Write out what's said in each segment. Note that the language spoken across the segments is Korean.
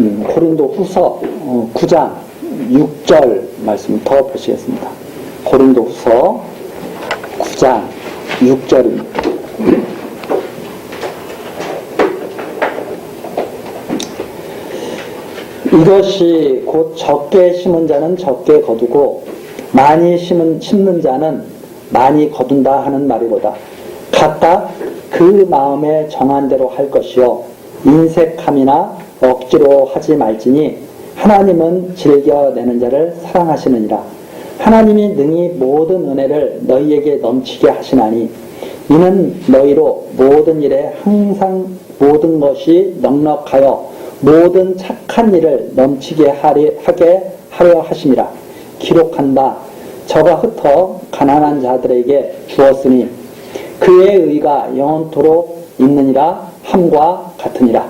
고린도 후서 9장 6절 말씀 더 보시겠습니다. 고린도 후서 9장 6절입니다. 이것이 곧 적게 심은 자는 적게 거두고 많이 심는 자는 많이 거둔다 하는 말이로다. 각각 그 마음에 정한 대로 할 것이요 인색함이나 억지로 하지 말지니 하나님은 즐겨내는 자를 사랑하시느니라. 하나님이 능히 모든 은혜를 너희에게 넘치게 하시나니 이는 너희로 모든 일에 항상 모든 것이 넉넉하여 모든 착한 일을 넘치게 하게 하려 하심이라. 기록한다. 저가 흩어 가난한 자들에게 주었으니 그의 의가 영원토록 있느니라 함과 같으니라.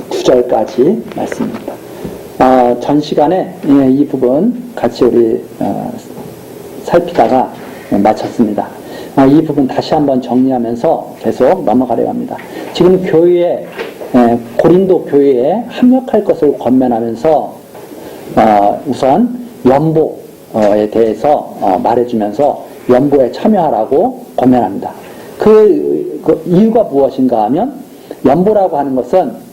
9절까지 말씀입니다. 전 시간에 이 부분 같이 우리 살피다가 마쳤습니다. 이 부분 다시 한번 정리하면서 계속 넘어가려고 합니다. 지금 교회에 고린도 교회에 합력할 것을 권면하면서 우선 연보에 대해서 말해주면서 연보에 참여하라고 권면합니다. 그 이유가 무엇인가 하면 연보라고 하는 것은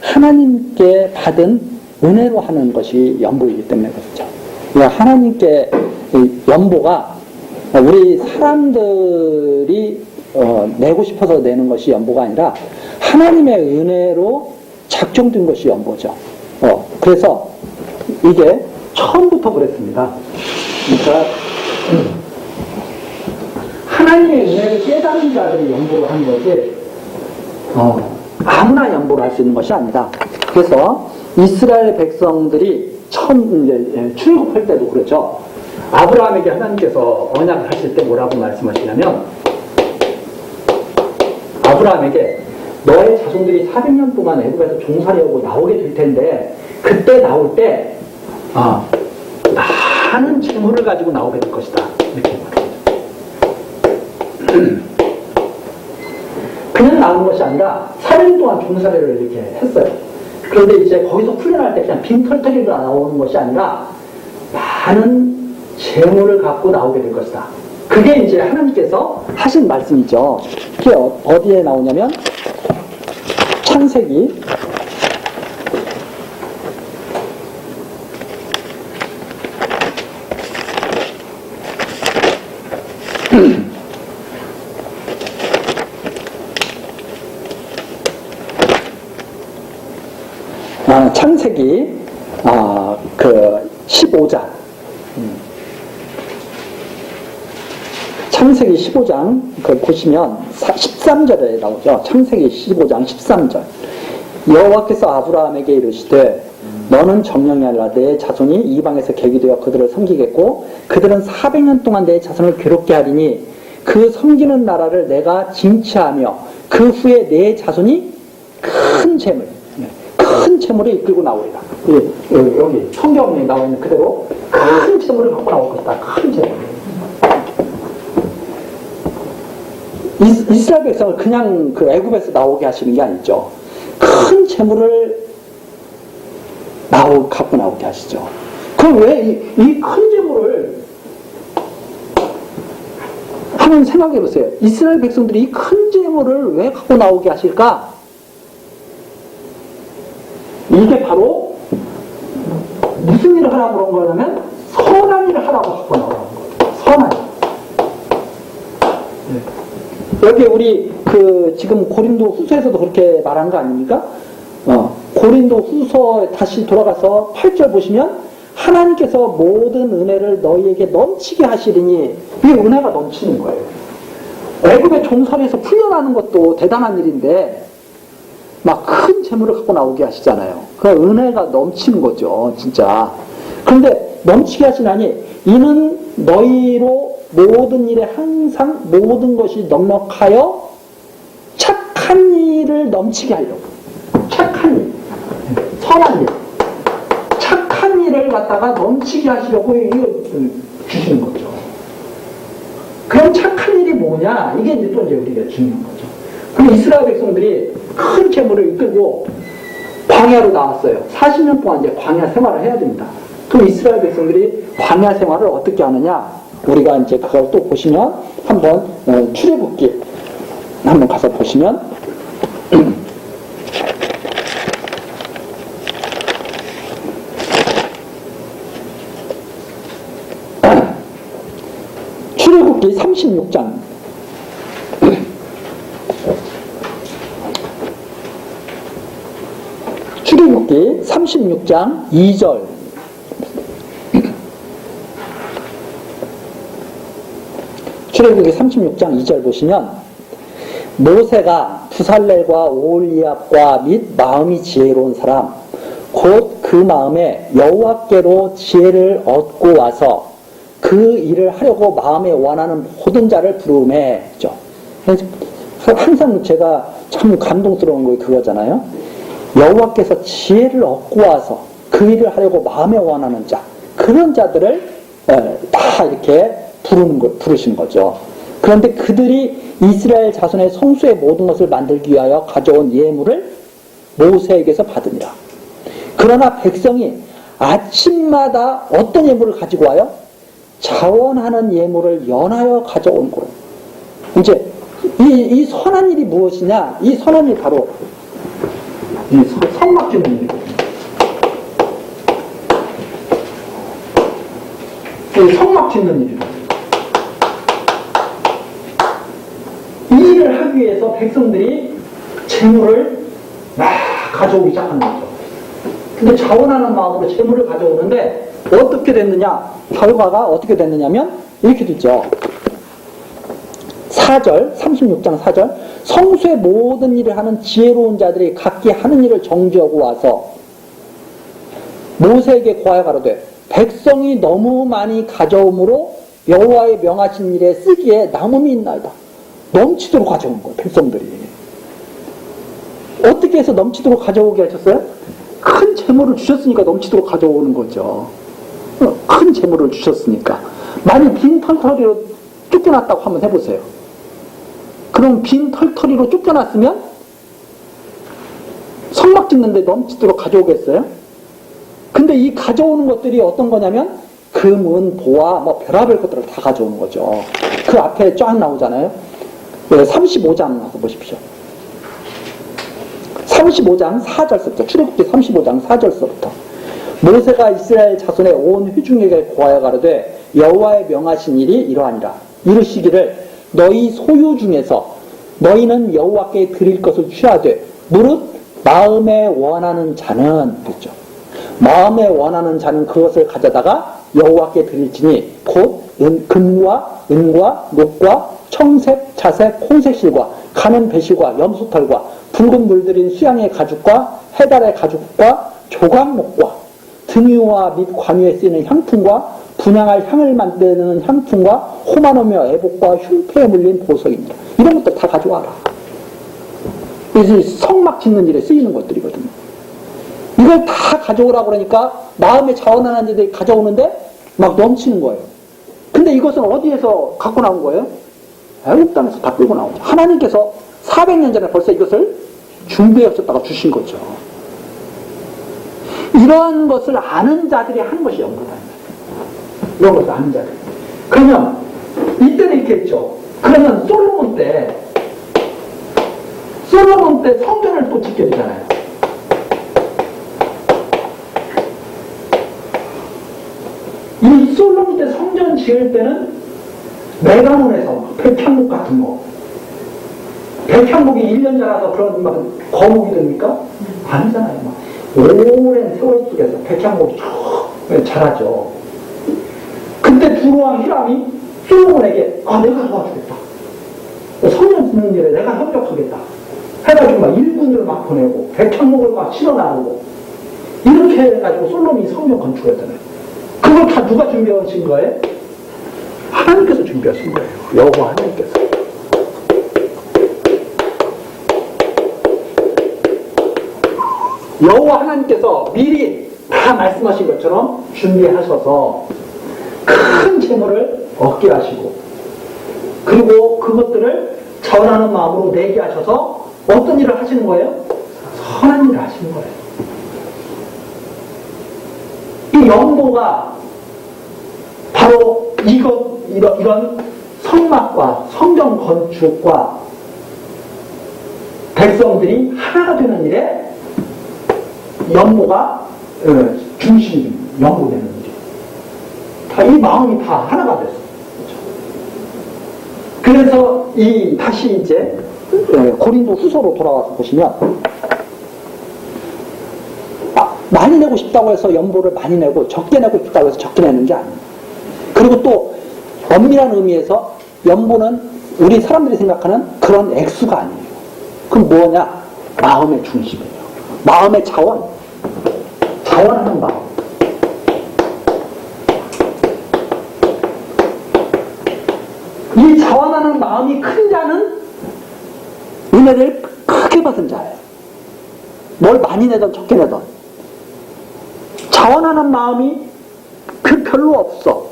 하나님께 받은 은혜로 하는 것이 연보이기 때문에 그렇죠. 하나님께 연보가 우리 사람들이 내고 싶어서 내는 것이 연보가 아니라 하나님의 은혜로 작정된 것이 연보죠. 그래서 이게 처음부터 그랬습니다. 그러니까 하나님의 은혜를 깨달은 자들이 연보를 하는 거지 아무나 연보를 할 수 있는 것이 아니다. 그래서 이스라엘 백성들이 처음 이제 출애굽할 때도 그렇죠. 아브라함에게 하나님께서 언약을 하실 때 뭐라고 말씀하시냐면 아브라함에게 너의 자손들이 400년 동안 애굽에서 종살이하고 나오게 될 텐데 그때 나올 때 많은 재물을 가지고 나오게 될 것이다. 이렇게 말합니다. 그냥 나온 것이 아니라 400년 동안 종살이를 이렇게 했어요. 그런데 이제 거기서 훈련할 때 그냥 빈털터리로 나오는 것이 아니라 많은 재물을 갖고 나오게 될 것이다. 그게 이제 하나님께서 하신 말씀이죠. 그게 어디에 나오냐면 창세기 15장 창세기 15장 보시면 13절에 나오죠. 창세기 15장 13절 여호와께서 아브라함에게 이르시되 너는 정령이 아니라 내 자손이 이방에서 객이 되어 그들을 섬기겠고 그들은 400년 동안 내 자손을 괴롭게 하리니 그 섬기는 나라를 내가 징치하며 그 후에 내 자손이 큰 재물을 이끌고 나오리라. 여기 성경에 나와 있는 그대로 큰 재물을 갖고 나올 것이다. 큰 재물. 이스라엘 백성을 그냥 그 애굽에서 나오게 하시는 게 아니죠. 큰 재물을 갖고 나오게 하시죠. 그럼 왜 이 큰 재물을 한번 생각해 보세요. 이스라엘 백성들이 이 큰 재물을 왜 갖고 나오게 하실까? 이게 바로 무슨 일을 하라고 그런 거냐면 선한 일을 하라고 갖고 나오는 거예요. 선한 일. 여기 우리 지금 고린도 후서에서도 그렇게 말한 거 아닙니까? 고린도 후서 다시 돌아가서 8절 보시면 하나님께서 모든 은혜를 너희에게 넘치게 하시리니 이 은혜가 넘치는 거예요. 애굽의 종살이에서 풀려나는 것도 대단한 일인데 막 큰 재물을 갖고 나오게 하시잖아요. 그 은혜가 넘치는 거죠, 진짜. 그런데 넘치게 하시나니 이는 너희로 모든 일에 항상 모든 것이 넉넉하여 착한 일을 넘치게 하려고. 착한 일, 선한 일, 착한 일을 갖다가 넘치게 하시려고 주시는 거죠. 그럼 착한 일이 뭐냐? 이게 이제 또 우리가 중요한 거죠. 그럼 이스라엘 백성들이 큰 재물을 이끌고 광야로 나왔어요. 40년 동안 이제 광야 생활을 해야 됩니다. 그럼 이스라엘 백성들이 광야 생활을 어떻게 하느냐? 우리가 이제 그걸 또 보시면 한번 출애굽기 한번 가서 보시면 출애굽기 36장 출애굽기 36장 2절 출애굽기 36장 2절 보시면 모세가 부살렐과 오홀리압과 및 마음이 지혜로운 사람 곧 그 마음에 여호와께로 지혜를 얻고 와서 그 일을 하려고 마음에 원하는 모든 자를 부르매. 항상 제가 참 감동스러운 거 그거잖아요. 여호와께서 지혜를 얻고 와서 그 일을 하려고 마음에 원하는 자, 그런 자들을 다 이렇게 부르신 거죠. 그런데 그들이 이스라엘 자손의 성수의 모든 것을 만들기 위하여 가져온 예물을 모세에게서 받으니라. 그러나 백성이 아침마다 어떤 예물을 가지고 와요? 자원하는 예물을 연하여 가져온 거예요. 이제 이 선한 일이 무엇이냐? 이 선한 일이 바로 이 성막 짓는 일이거든요. 이 성막 짓는 일이거든요. 이 일을 하기 위해서 백성들이 재물을 막 가져오기 시작하는 거죠. 근데 자원하는 마음으로 재물을 가져오는데 어떻게 됐느냐? 결과가 어떻게 됐느냐면 이렇게 됐죠. 4절, 36장 4절 성수의 모든 일을 하는 지혜로운 자들이 각기 하는 일을 정지하고 와서 모세에게 고하여 가로되 백성이 너무 많이 가져옴으로 여호와의 명하신 일에 쓰기에 남음이 있나이다. 넘치도록 가져온 거예요. 백성들이. 어떻게 해서 넘치도록 가져오게 하셨어요? 큰 재물을 주셨으니까 넘치도록 가져오는 거죠. 큰 재물을 주셨으니까. 만약 빈 털터리로 쫓겨났다고 한번 해보세요. 그럼 빈 털터리로 쫓겨났으면 성막 짓는데 넘치도록 가져오겠어요? 근데 이 가져오는 것들이 어떤 거냐면 금, 은, 보화, 뭐 별의별 것들을 다 가져오는 거죠. 그 앞에 쫙 나오잖아요. 35장 가서 보십시오. 35장 4절서부터 출애굽기 35장 4절서부터 모세가 이스라엘 자손의 온 회중에게 고하여 가로되 여호와의 명하신 일이 이러하니라. 이르시기를 너희 소유 중에서 너희는 여호와께 드릴 것을 취하되 무릇 마음에 원하는 자는 그랬죠. 마음에 원하는 자는 그것을 가져다가 여호와께 드릴지니 곧 금과 은과 녹과 청색, 자색, 홍색실과 가는 배실과 염소털과 붉은 물들인 수양의 가죽과 해달의 가죽과 조각목과 등유와 및 관유에 쓰이는 향품과 분향할 향을 만드는 향품과 호마노며 애복과 흉패에 물린 보석입니다. 이런 것들 다 가져와라. 그래서 성막 짓는 일에 쓰이는 것들이거든요. 이걸 다 가져오라고 그러니까 마음에 자원하는 자들이 가져오는데 막 넘치는 거예요. 근데 이것은 어디에서 갖고 나온 거예요? 애국 땅에서 다 끌고 나온 거예요. 하나님께서 400년 전에 벌써 이것을 준비해 오셨다가 주신 거죠. 이러한 것을 아는 자들이 하는 것이 연구다. 이런 것을 아는 자들. 그러면 이때는 이렇게 했죠. 그러면 솔로몬 때 성전을 또 짓게 되잖아요. 이 솔로몬 때 성전 지을 때는 메가몬에서 백향목 같은 거. 백향목이 1년 자라서 그런 막 거목이 됩니까? 아니잖아요. 막 오랜 세월 속에서 백향목이 쭉 자라죠. 그때 두루왕 히람이 솔로몬에게 내가 도와주겠다. 성전 짓는 일에 내가 협력하겠다. 해가지고 막 일꾼들을 막 보내고 백향목을 막 실어 나르고 이렇게 해가지고 솔로몬이 성전 건축했잖아요. 그걸 다 누가 준비하신 거예요? 하나님께서 준비하신 거예요. 여호와 하나님께서. 여호와 하나님께서 미리 다 말씀하신 것처럼 준비하셔서 큰 재물을 얻게 하시고 그리고 그것들을 전하는 마음으로 내게 하셔서 어떤 일을 하시는 거예요? 선한 일을 하시는 거예요. 이 연보가 바로 이런 성막과 성전 건축과 백성들이 하나가 되는 일에 연보가 중심이 연보되는 일이에요. 이 마음이 다 하나가 됐어요. 그래서 다시 이제 고린도 후서로 돌아와서 보시면 많이 내고 싶다고 해서 연보를 많이 내고 적게 내고 싶다고 해서 적게 내는 게 아니에요. 그리고 또 엄밀한 의미에서 연보는 우리 사람들이 생각하는 그런 액수가 아니에요. 그럼 뭐냐? 마음의 중심이에요. 마음의 자원하는 마음. 이 자원하는 마음이 큰 자는 은혜를 크게 받은 자예요. 뭘 많이 내든 적게 내든. 자원하는 마음이 별로 없어.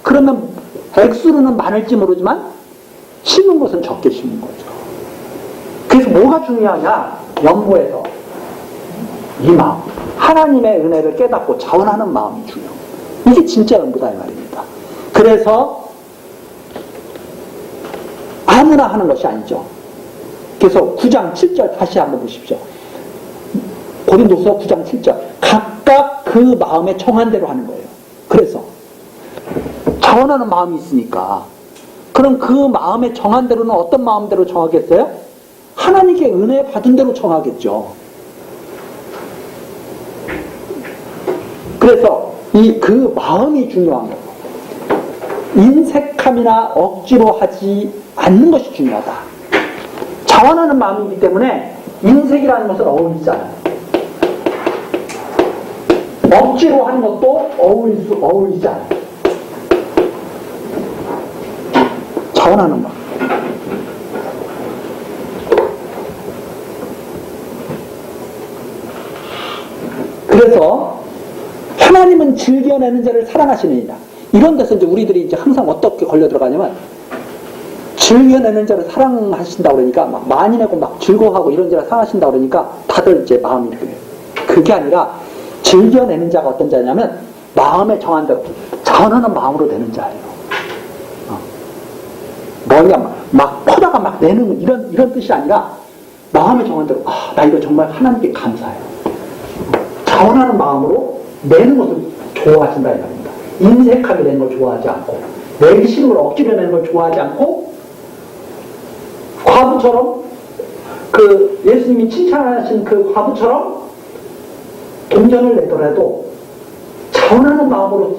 그러면 액수로는 많을지 모르지만 심은 것은 적게 심은 거죠. 그래서 뭐가 중요하냐? 연보에서 이 마음, 하나님의 은혜를 깨닫고 자원하는 마음이 중요해요. 이게 진짜 연보다 이 말입니다. 그래서 아무나 하는 것이 아니죠. 그래서 9장 7절 다시 한번 보십시오. 고린도서 9장 7절. 각각 그 마음에 정한 대로 하는 거예요. 그래서 자원하는 마음이 있으니까 그럼 그 마음에 정한 대로는 어떤 마음대로 정하겠어요? 하나님께 은혜 받은 대로 정하겠죠. 그래서 그 마음이 중요한 거예요. 인색함이나 억지로 하지 않는 것이 중요하다. 자원하는 마음이기 때문에 인색이라는 것은 어울리지 않아요. 억지로 하는 것도 어울리지 않아요. 자원하는 마음. 그래서 하나님은 즐겨내는 자를 사랑하시느니라. 이런 데서 이제 우리들이 이제 항상 어떻게 걸려 들어가냐면 즐겨내는 자를 사랑하신다 그러니까 막 많이 내고 막 즐거워하고 이런 자를 사랑하신다 그러니까 다들 이제 마음이 이렇게. 그게 아니라 즐겨내는 자가 어떤 자냐면 마음에 정한 대로 자원하는 마음으로 되는 자예요. 머리가 막 퍼다가 막 내는 이런 뜻이 아니라 마음에 정한 대로 나 이거 정말 하나님께 감사해요. 자원하는 마음으로 내는 것을 좋아하신다 이 말입니다. 인색하게 내는 걸 좋아하지 않고 내기 싫은 걸 억지로 내는 걸 좋아하지 않고 과부처럼 그 예수님이 칭찬하신 그 과부처럼 동전을 내더라도 자원하는 마음으로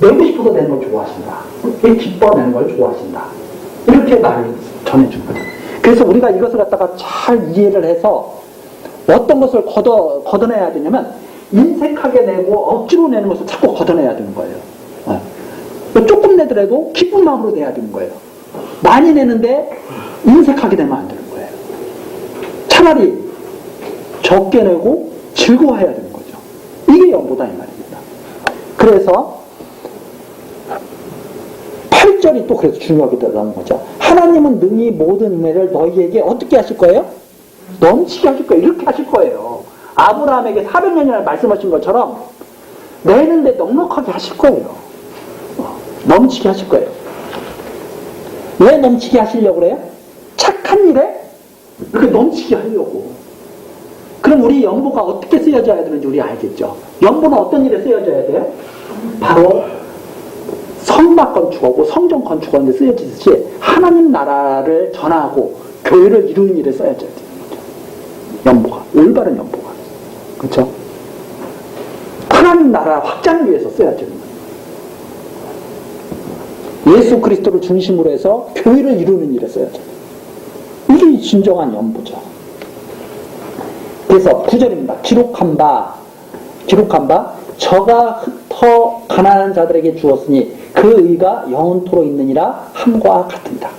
내고 싶어서 내는 걸 좋아하신다. 기뻐 내는 걸 좋아하신다. 이렇게 말을 전해준 거죠. 그래서 우리가 이것을 갖다가 잘 이해를 해서 어떤 것을 걷어내야 되냐면 인색하게 내고 억지로 내는 것을 자꾸 걷어내야 되는 거예요. 조금 내더라도 기쁜 마음으로 내야 되는 거예요. 많이 내는데 인색하게 내면 안 되는 거예요. 차라리 적게 내고 즐거워해야 되는 거죠. 이게 연보다 이 말입니다. 그래서 8절이 또 그래서 중요하게 들어가는 거죠. 하나님은 능히 모든 은혜를 너희에게 어떻게 하실 거예요? 넘치게 하실 거예요. 이렇게 하실 거예요. 아브라함에게 400년이나 말씀하신 것처럼 내는데 넉넉하게 하실 거예요. 넘치게 하실 거예요. 왜 넘치게 하시려고 그래요? 착한 일에 이렇게 넘치게 하려고. 그럼 우리 연보가 어떻게 쓰여져야 되는지 우리 알겠죠? 연보는 어떤 일에 쓰여져야 돼요? 바로 성막 건축하고 성전 건축하는 데 쓰여지듯이 하나님 나라를 전하고 교회를 이루는 일에 써여져야 돼요. 연보가. 올바른 연보가. 그렇죠? 하나님 나라 확장을 위해서 써야죠. 예수 그리스도를 중심으로 해서 교회를 이루는 일에 써야죠. 이게 진정한 연보죠. 그래서 9절입니다. 기록한 바 저가 흩어 가난한 자들에게 주었으니 그 의가 영원토록 있느니라 함과 같습니다.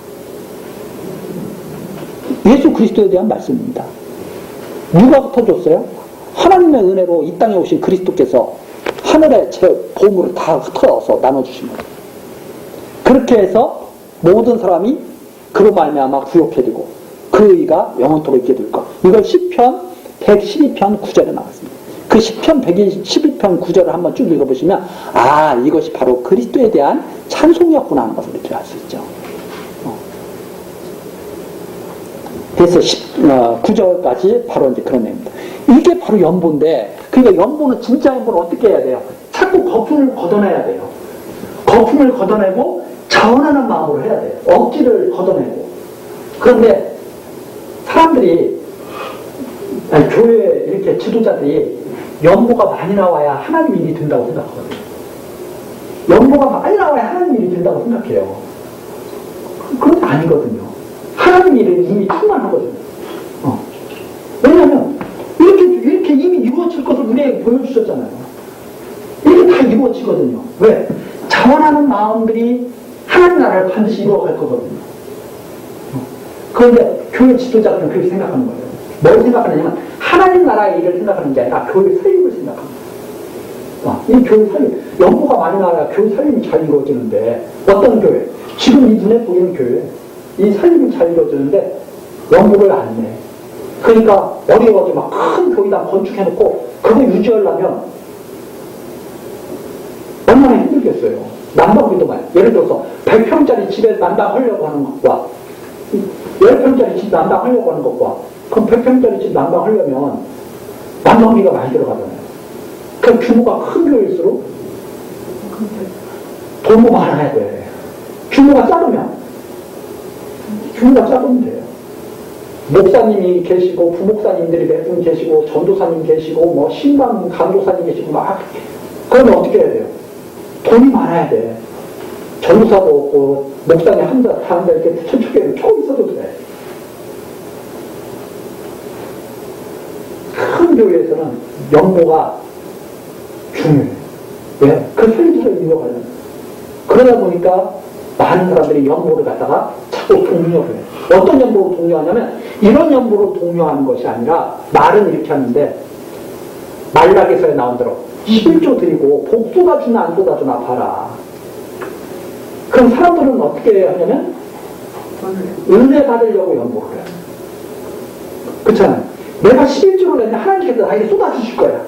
예수 그리스도에 대한 말씀입니다. 누가 흩어줬어요? 하나님의 은혜로 이 땅에 오신 그리스도께서 하늘의 제 보물을 다 흩어서 나눠주신 거예요. 그렇게 해서 모든 사람이 그로 말미암아 구속해 되고 그 의가 영원토록 있게 될 것. 이걸 시편 112편 9절에 나왔습니다. 그 시편 112편 9절을 한번 쭉 읽어보시면 아 이것이 바로 그리스도에 대한 찬송이었구나 하는 것을 이렇게 알 수 있죠. 그래서 9절까지 바로 이제 그런 내용입니다. 이게 바로 연보인데, 그러니까 연보는 진짜 연보는 어떻게 해야 돼요? 자꾸 거품을 걷어내야 돼요. 거품을 걷어내고 자원하는 마음으로 해야 돼요. 억지를 걷어내고. 그런데 사람들이 아니, 교회 이렇게 지도자들이 연보가 많이 나와야 하나님 일이 된다고 생각하거든요. 연보가 많이 나와야 하나님 일이 된다고 생각해요. 그런데 아니거든요. 하나님 일은 이미 충만하거든요. 왜냐하면 이렇게 이미 이루어질 것을 우리에게 보여주셨잖아요. 이게 다 이루어지거든요. 왜? 자원하는 마음들이 하나님 나라를 반드시 이루어갈 거거든요. 그런데 교회 지도자들은 그렇게 생각하는 거예요. 뭘 생각하느냐면 하나님 나라의 일을 생각하는 게 아니라 교회 살림을 생각합니다. 이 교회 살림, 연보가 많이 나와야 교회 살림이 잘 이루어지는데 어떤 교회? 지금 이 눈에 보이는 교회 이 살림이 잘 이루어지는데 연보를 안 내. 그러니까 어려워서 막 큰 교회당 건축해놓고 그거 유지하려면 얼마나 힘들겠어요. 난방비도 많이. 예를 들어서 100평짜리 집에 난방하려고 하는 것과 10평짜리 집 난방하려고 하는 것과 그럼 100평짜리 집 난방하려면 난방비가 많이 들어가잖아요. 그 규모가 큰 교회일수록 돈도 많아야 돼. 규모가 작으면 돼요. 목사님이 계시고 부목사님들이 몇 분 계시고 전도사님 계시고 뭐 신방 강도사님 계시고 막 그러면 어떻게 해야 돼요? 돈이 많아야 돼. 전도사도 없고 목사님 한다 이렇게 저쪽에 총 있어도 돼. 큰 교회에서는 연모가 중요해. 왜? 그 설교를 이어가려면. 그러다 보니까 많은 사람들이 연모를 갖다가 자꾸 독려를 해. 어떤 연보로 독려하냐면 이런 연보로 독려하는 것이 아니라 말은 이렇게 하는데 말락에서에 나온 대로 11조 드리고 복 쏟아주나 안 쏟아주나 봐라. 그럼 사람들은 어떻게 하냐면 은혜 받으려고 연보를 해. 그렇잖아요. 내가 11조를 내면 하나님께서 나에게 쏟아주실 거야.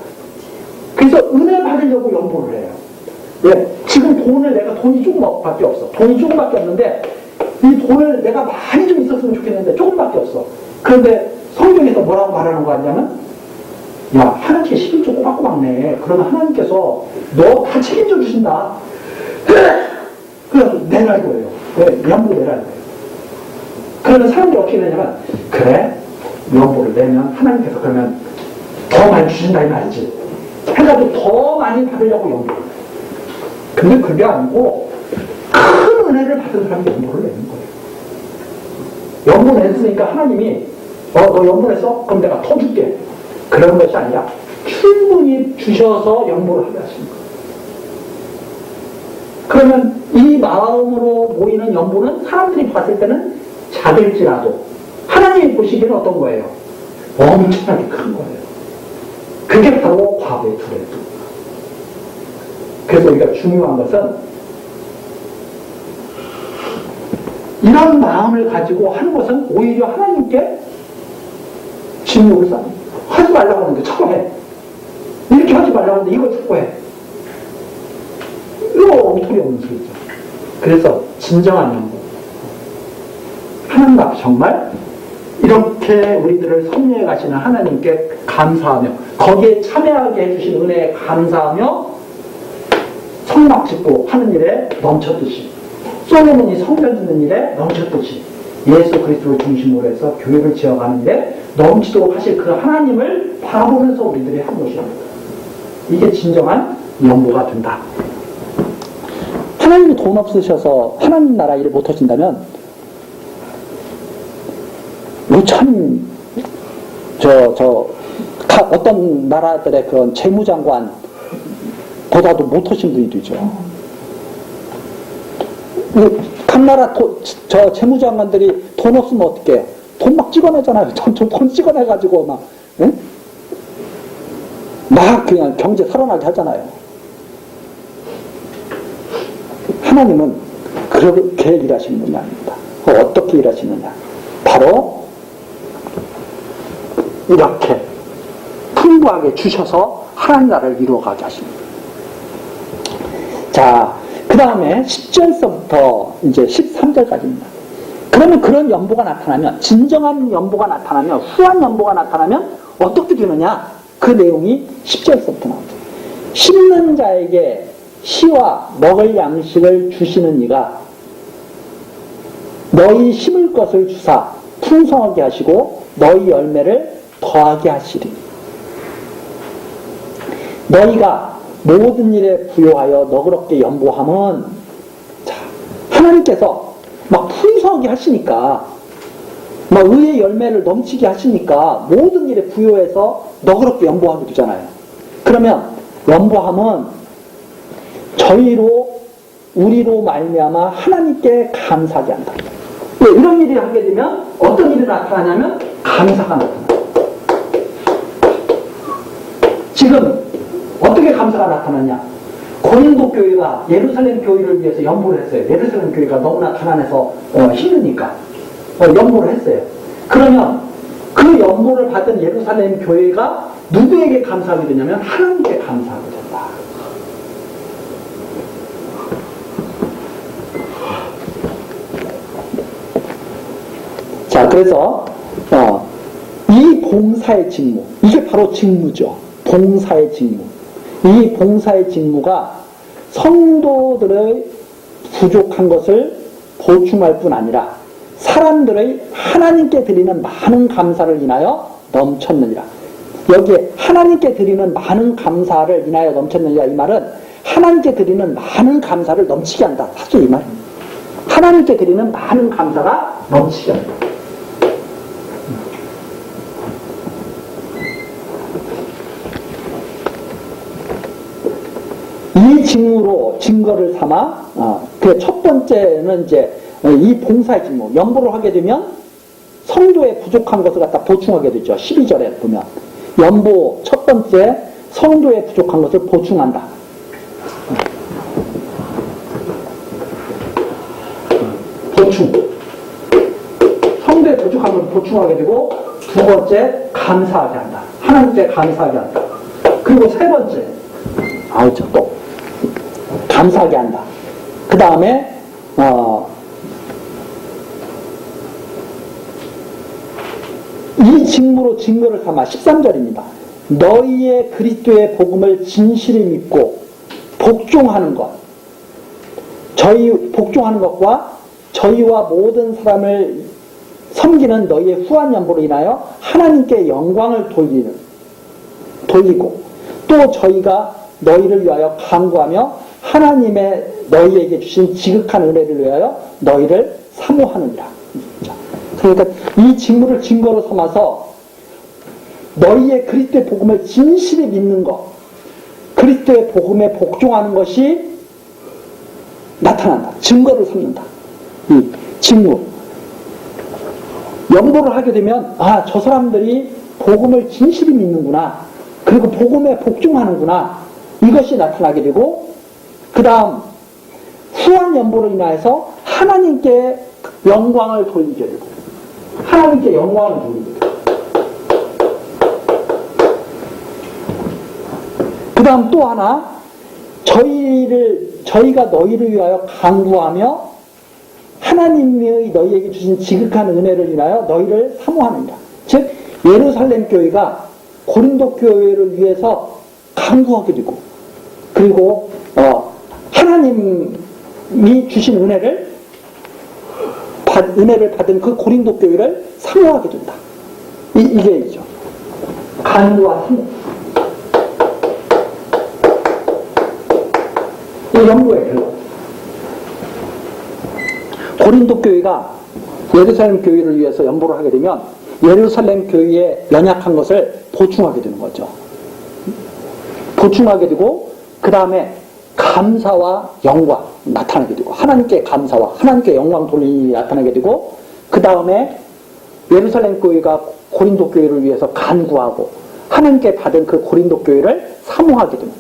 그래서 은혜 받으려고 연보를 해요. 예, 지금 돈이 조금밖에 없어. 돈이 조금밖에 없는데 이 돈을 내가 많이 좀 있었으면 좋겠는데 조금밖에 없어. 그런데 성경에서 뭐라고 말하는 거 같냐면 야 하나님께 11조 꼬박꼬박 내. 그러면 하나님께서 너 다 책임져 주신다. 그래서 내라 이거예요. 왜? 연보 내라 이거예요. 그러면 사람들이 어떻게 되냐면 그래? 연보를 내면 하나님께서 그러면 더 많이 주신다 이 말이지. 해가지고 더 많이 받으려고 연보를 내. 근데 그게 아니고 큰 은혜를 받은 사람이 연보를 내는 거예요. 연보 냈으니까 하나님이 너 연보 냈어? 그럼 내가 더 줄게. 그런 것이 아니라 충분히 주셔서 연보를 하게 하시는 거예요. 그러면 이 마음으로 모이는 연보는 사람들이 봤을 때는 작을지라도 하나님이 보시기에는 어떤 거예요? 엄청나게 큰 거예요. 그게 바로 과거의 두레도. 그래서 우리가 중요한 것은 이런 마음을 가지고 하는 것은 오히려 하나님께 진노를 쌓는 거예요. 하지 말라고 하는데 자꾸 해. 이렇게 하지 말라고 하는데 이거 자꾸 해. 이거 엉터리 없는 소리죠. 그래서 진정한 연보. 하나님 앞에 정말 이렇게 우리들을 섭리해 가시는 하나님께 감사하며 거기에 참여하게 해주신 은혜에 감사하며 성막 짓고 하는 일에 넘쳤듯이 솔로몬이 성전 짓는 일에 넘쳤듯이 예수 그리스도를 중심으로 해서 교회를 지어가는 일에 넘치도록 하실 그 하나님을 바라보면서 우리들이 한 것입니다. 이게 진정한 연보가 된다. 하나님이 돈 없으셔서 하나님 나라 일을 못하신다면 참 어떤 나라들의 그런 재무장관 보다도 못하신 분이 되죠. 각 나라 재무장관들이 돈 없으면 어떻게 해요? 돈 막 찍어내잖아요. 돈 찍어내가지고 막, 응? 막 그냥 경제 살아나게 하잖아요. 하나님은 그렇게 일하시는 분이 아닙니다. 어떻게 일하시느냐? 바로 이렇게 풍부하게 주셔서 하나님 나라를 이루어가게 하십니다. 자, 그 다음에 10절서부터 이제 13절까지입니다. 그러면 그런 연보가 나타나면, 진정한 연보가 나타나면, 후한 연보가 나타나면 어떻게 되느냐? 그 내용이 10절서부터 나오죠. 심는 자에게 씨와 먹을 양식을 주시는 이가 너희 심을 것을 주사 풍성하게 하시고 너희 열매를 더하게 하시리. 너희가 모든 일에 부요하여 너그럽게 연보함은, 자, 하나님께서 막 풍성하게 하시니까, 막 의의 열매를 넘치게 하시니까 모든 일에 부요해서 너그럽게 연보하게 되잖아요. 그러면 연보함은 저희로, 우리로 말미암아 하나님께 감사하게 한다. 왜 이런 일을 하게 되면 어떤 일이 나타나냐면 감사가 나타나요. 지금 어떻게 감사가 나타나냐? 고린도 교회가 예루살렘 교회를 위해서 연보를 했어요. 예루살렘 교회가 너무나 가난해서 힘드니까 연보를 했어요. 그러면 그 연보를 받은 예루살렘 교회가 누구에게 감사하게 되냐면 하나님께 감사하게 된다. 자, 그래서 이 봉사의 직무, 이게 바로 직무죠. 봉사의 직무. 이 봉사의 직무가 성도들의 부족한 것을 보충할 뿐 아니라 사람들의 하나님께 드리는 많은 감사를 인하여 넘쳤느니라. 여기에 하나님께 드리는 많은 감사를 인하여 넘쳤느니라, 이 말은 하나님께 드리는 많은 감사를 넘치게 한다. 사실 이 말입니다. 하나님께 드리는 많은 감사가 넘치게 한다. 이 직무로 증거를 삼아, 그 첫 번째는 이제 이 봉사의 직무, 연보를 하게 되면 성도의 부족한 것을 갖다 보충하게 되죠. 12절에 보면 연보 첫 번째, 성도의 부족한 것을 보충한다. 보충. 성도의 부족한 것을 보충하게 되고, 두 번째, 감사하게 한다. 하나님께 감사하게 한다. 그리고 세 번째, 또 감사하게 한다. 그 다음에 이 직무로 증거를 삼아 13절입니다. 너희의 그리스도의 복음을 진실히 믿고 복종하는 것, 복종하는 것과 저희와 모든 사람을 섬기는 너희의 후한 연보로 인하여 하나님께 영광을 돌리고 또 저희가 너희를 위하여 간구하며 하나님의 너희에게 주신 지극한 은혜를 위하여 너희를 사모하느니라. 그러니까 이 직무를 증거로 삼아서 너희의 그리스도의 복음을 진실히 믿는 것, 그리스도의 복음에 복종하는 것이 나타난다. 증거를 삼는다. 이 직무. 연보를 하게 되면 저 사람들이 복음을 진실히 믿는구나. 그리고 복음에 복종하는구나. 이것이 나타나게 되고, 그 다음 후한 연보로 인하여서 하나님께 영광을 돌리게 되고, 하나님께 영광을 돌리게 되고, 그 다음 또 하나, 저희가 너희를 위하여 간구하며 하나님의 너희에게 주신 지극한 은혜를 인하여 너희를 사모하느니라. 즉 예루살렘 교회가 고린도 교회를 위해서 간구하게 되고, 그리고 하나님이 주신 은혜를 받은 그 고린도 교회를 사모하게 된다. 이게 있죠. 간구와 사모. 이 연구의 결론. 고린도 교회가 예루살렘 교회를 위해서 연보를 하게 되면 예루살렘 교회의 연약한 것을 보충하게 되는 거죠. 보충하게 되고, 그 다음에 감사와 영광 나타나게 되고, 하나님께 감사와 하나님께 영광 돌림이 나타나게 되고, 그 다음에 예루살렘 교회가 고린도 교회를 위해서 간구하고 하나님께 받은 그 고린도 교회를 사모하게 되는,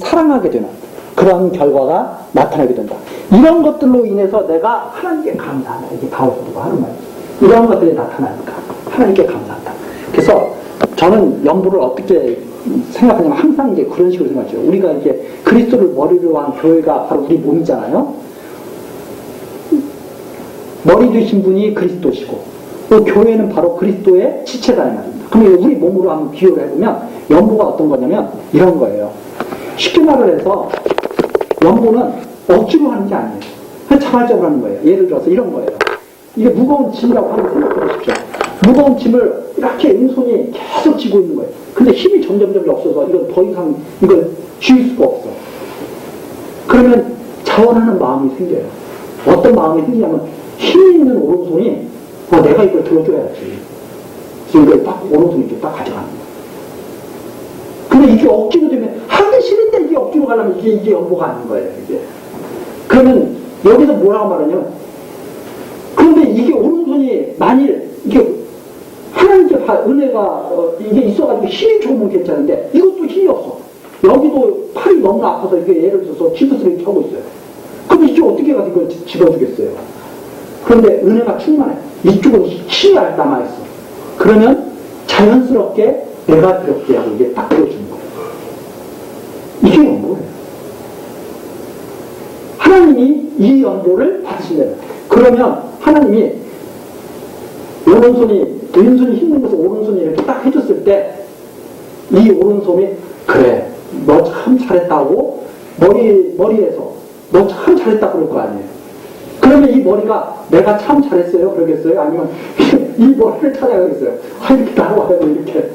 사랑하게 되는 그런 결과가 나타나게 된다. 이런 것들로 인해서 내가 하나님께 감사한다. 이게 바울도 하는 말이에요. 이런 것들이 나타나니까 하나님께 감사한다. 그래서 저는 연보를 어떻게 생각하냐면 항상 이제 그런 식으로 생각하죠. 우리가 이제 그리스도를 머리로 한 교회가 바로 우리 몸이잖아요. 머리 되신 분이 그리스도시고 또 교회는 바로 그리스도의 지체다 이 말입니다. 그럼 우리 몸으로 한번 비교를 해보면 연보가 어떤 거냐면 이런 거예요. 쉽게 말을 해서 연보는 억지로 하는 게 아니에요. 그냥 자발적으로 하는 거예요. 예를 들어서 이런 거예요. 이게 무거운 짐이라고 한번 생각해 보십시오. 무거운 짐을 이렇게 왼손이 계속 쥐고 있는 거예요. 근데 힘이 점점 없어서 이건 더 이상 이걸 쥐을 수가 없어. 그러면 자원하는 마음이 생겨요. 어떤 마음이 생기냐면 힘이 있는 오른손이 내가 이걸 들어줘야지. 그래서 이걸 딱 오른손이 이렇게 딱 가져가는 거예요. 근데 이게 억지로 되면 하기 싫은데 이게 억지로 가려면 이게 연보가 아닌 거예요. 이게. 그러면 여기서 뭐라고 말하냐면 그런데 이게 오른손이 만일 이게 하나님께 은혜가 이게 있어가지고 힘이 좋으면 괜찮은데 이것도 힘이 없어. 여기도 팔이 너무 아파서 이게 예를 들어서 기부스를 이렇게 하고 있어요. 그럼 이게 어떻게 가서 이걸 집어주겠어요? 그런데 은혜가 충만해. 이쪽은 힘이 남아있어. 그러면 자연스럽게 내가 그렇게 하고 이게 딱 들어주는 거예요. 이게 연보예요. 하나님이 이 연보를 받으신다는 거예요. 그러면 하나님이 왼손이 힘든 것을 오른손이 이렇게 딱 해줬을 때 이 오른손이 그래 너 참 잘했다고 머리에서 너 참 잘했다 그럴 거 아니에요. 그러면 이 머리가 내가 참 잘했어요 그러겠어요? 아니면 이 머리를 찾아가겠어요? 이렇게 나와요 이렇게.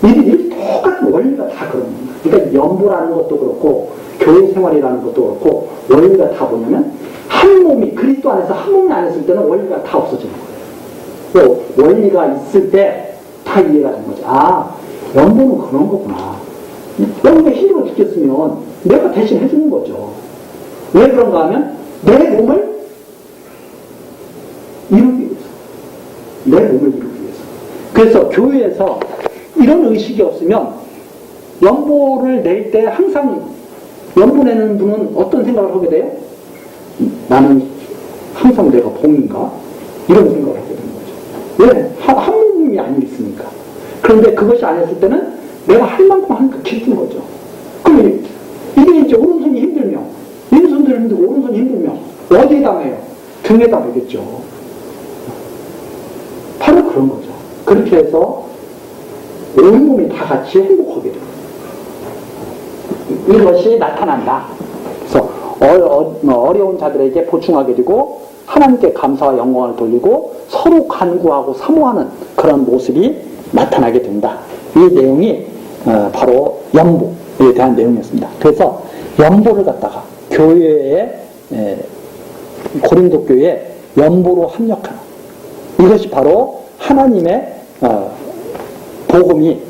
이게 똑같은 원리가 다 그런 겁니다. 그러니까 연보라는 것도 그렇고 교회 생활이라는 것도 그렇고 원리가 다 뭐냐면 한 몸이 그리스도 안에서 한 몸이 안 했을 때는 원리가 다 없어지는 거예요. 또 원리가 있을 때 다 이해가 되는 거죠. 아, 연보는 그런 거구나. 연보가 힘들어 죽겠으면 내가 대신 해주는 거죠. 왜 그런가 하면 내 몸을 이루기 위해서. 내 몸을 이루기 위해서. 그래서 교회에서 이런 의식이 없으면 연보를 낼 때 항상 연보 내는 분은 어떤 생각을 하게 돼요? 나는 항상 내가 봉인가? 이런 생각을 하게 되는 거죠. 왜? 한 몸이 아니었으니까. 그런데 그것이 아니었을 때는 내가 할 만큼 하니까 기쁜 거죠. 그럼 이게 이제 오른손이 힘들면, 왼손도 힘들고 오른손이 힘들면 어디에다 매요? 등에다 매겠죠. 바로 그런 거죠. 그렇게 해서 온몸이 다 같이 행복하게 돼요. 이것이 나타난다. 그래서 어려운 자들에게 보충하게 되고 하나님께 감사와 영광을 돌리고 서로 간구하고 사모하는 그런 모습이 나타나게 된다. 이 내용이 바로 연보에 대한 내용이었습니다. 그래서 연보를 갖다가 교회에 고린도 교회에 연보로 합력하는 이것이 바로 하나님의 복음이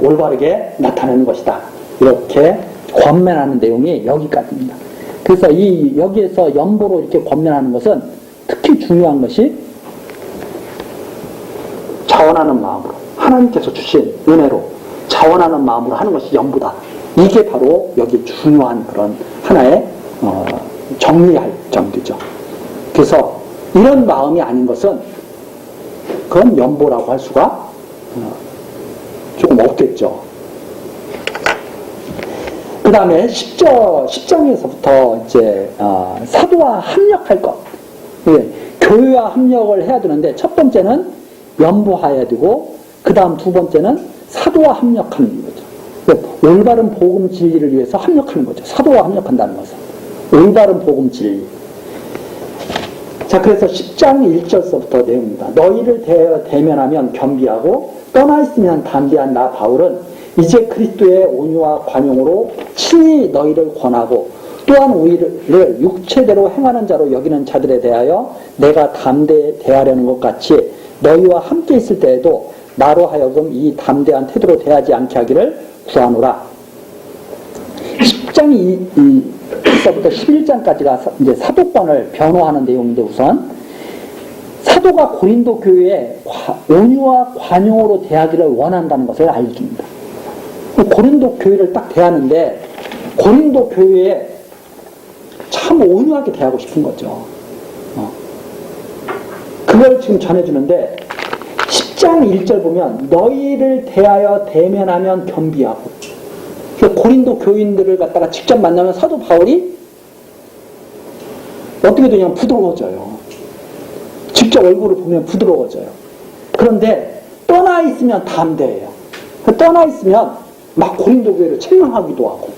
올바르게 나타내는 것이다. 이렇게 권면하는 내용이 여기까지입니다. 그래서 여기에서 연보로 이렇게 권면하는 것은 특히 중요한 것이 자원하는 마음으로 하나님께서 주신 은혜로 자원하는 마음으로 하는 것이 연보다. 이게 바로 여기 중요한 그런 하나의 정리할 점이죠. 그래서 이런 마음이 아닌 것은 그건 연보라고 할 수가 조금 없겠죠. 그 다음에 10장에서부터 이제 사도와 합력할 것. 교회와 합력을 해야 되는데 첫 번째는 연보해야 되고 그 다음 두 번째는 사도와 합력하는 거죠. 올바른 복음 진리를 위해서 합력하는 거죠. 사도와 합력한다는 것은 올바른 복음 진리. 자, 그래서 10장 1절서부터 내용입니다. 너희를 대면하면 겸비하고 떠나 있으면 담대한 나 바울은 이제 그리스도의 온유와 관용으로 친히 너희를 권하고 또한 우리를 육체대로 행하는 자로 여기는 자들에 대하여 내가 담대히 대하려는 것 같이 너희와 함께 있을 때에도 나로 하여금 이 담대한 태도로 대하지 않게 하기를 구하노라. 10장 1절부터 11장까지가 이제 사도권을 변호하는 내용인데 우선 사도가 고린도 교회에 온유와 관용으로 대하기를 원한다는 것을 알려줍니다. 고린도 교회를 딱 대하는데 고린도 교회에 참 온유하게 대하고 싶은 거죠. 그걸 지금 전해주는데 10장 1절 보면 너희를 대하여 대면하면 겸비하고, 고린도 교인들을 갖다가 직접 만나면 사도 바울이 어떻게 되냐면 부드러워져요. 직접 얼굴을 보면 부드러워져요. 그런데 떠나 있으면 담대해요. 떠나 있으면 막 고린도 교회를 책망하기도 하고,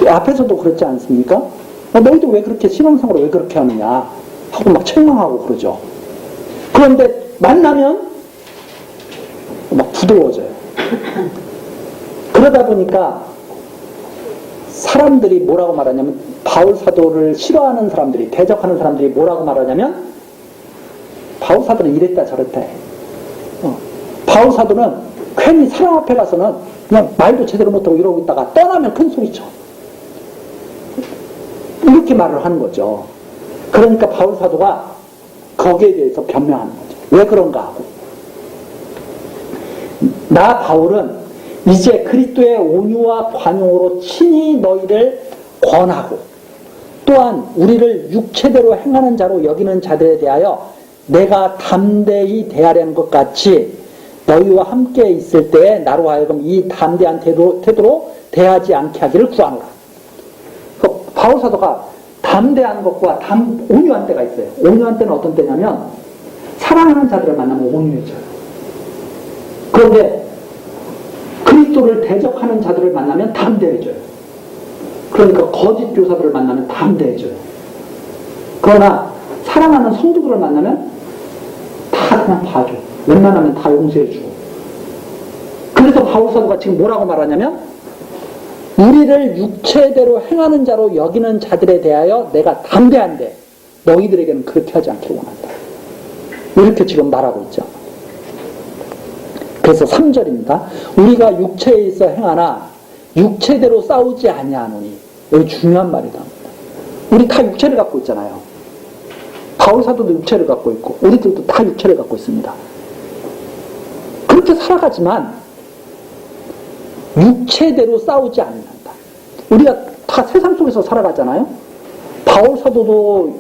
앞에서도 그랬지 않습니까? 너희도 왜 그렇게 신앙생활을 왜 그렇게 하느냐 하고 막 책망하고 그러죠. 그런데 만나면 막 부드러워져요. 그러다 보니까 사람들이 뭐라고 말하냐면, 바울 사도를 싫어하는 사람들이, 대적하는 사람들이 뭐라고 말하냐면, 바울 사도는 이랬다 저랬다 해. 바울 사도는 괜히 사람 앞에 가서는 그냥 말도 제대로 못하고 이러고 있다가 떠나면 큰 소리쳐. 이렇게 말을 하는 거죠. 그러니까 바울 사도가 거기에 대해서 변명하는 거죠. 왜 그런가 하고. 나 바울은 이제 그리스도의 온유와 관용으로 친히 너희를 권하고, 또한 우리를 육체대로 행하는 자로 여기는 자들에 대하여 내가 담대히 대하려는 것 같이 너희와 함께 있을 때에 나로 하여금 이 담대한 태도로 대하지 않게 하기를 구하노라. 바울 사도가 담대한 것과 온유한 때가 있어요. 온유한 때는 어떤 때냐면, 사랑하는 자들을 만나면 온유해져요. 그런데 그리스도를 대적하는 자들을 만나면 담대해져요. 그러니까 거짓 교사들을 만나면 담대해져요. 그러나 사랑하는 성도들을 만나면 다 그냥 봐줘. 웬만하면 다 용서해주고. 그래서 바울 사도가 지금 뭐라고 말하냐면, 우리를 육체대로 행하는 자로 여기는 자들에 대하여 내가 담대한데 너희들에게는 그렇게 하지 않기를 원한다. 이렇게 지금 말하고 있죠. 그래서 3절입니다. 우리가 육체에 있어 행하나 육체대로 싸우지 아니하노니. 여기 중요한 말이다. 우리 다 육체를 갖고 있잖아요. 바울 사도도 육체를 갖고 있고 우리들도 다 육체를 갖고 있습니다. 그렇게 살아가지만 육체대로 싸우지 않는다. 우리가 다 세상 속에서 살아가잖아요. 바울 사도도